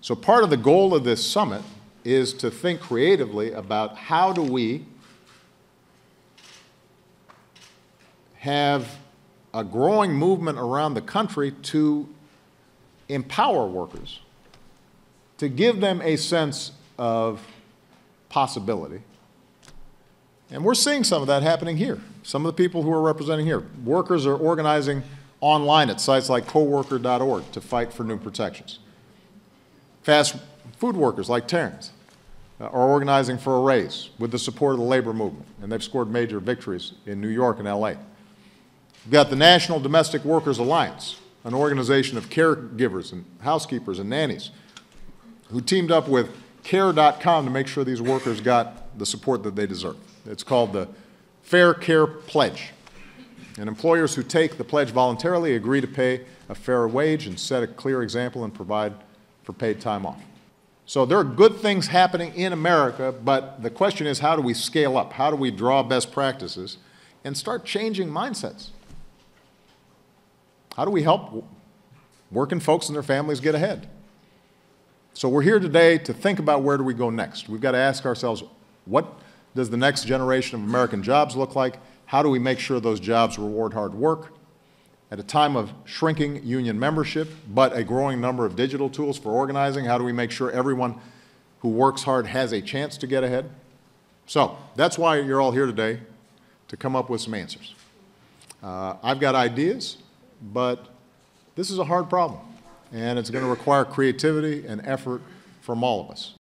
So part of the goal of this summit is to think creatively about how do we have a growing movement around the country to empower workers, to give them a sense of possibility. And we're seeing some of that happening here. Some of the people who are representing here. Workers are organizing online at sites like coworker.org to fight for new protections. Fast food workers like Terrence are organizing for a raise with the support of the labor movement, and they've scored major victories in New York and LA. We've got the National Domestic Workers Alliance, an organization of caregivers and housekeepers and nannies who teamed up with care.com to make sure these workers got the support that they deserve. It's called the Fair Care Pledge. And employers who take the pledge voluntarily agree to pay a fair wage and set a clear example and provide for paid time off. So there are good things happening in America, but the question is, how do we scale up? How do we draw best practices and start changing mindsets? How do we help working folks and their families get ahead? So we're here today to think about where do we go next. We've got to ask ourselves, what does the next generation of American jobs look like? How do we make sure those jobs reward hard work? At a time of shrinking union membership, but a growing number of digital tools for organizing, how do we make sure everyone who works hard has a chance to get ahead? So that's why you're all here today, to come up with some answers. I've got ideas, but this is a hard problem, and it's going to require creativity and effort from all of us.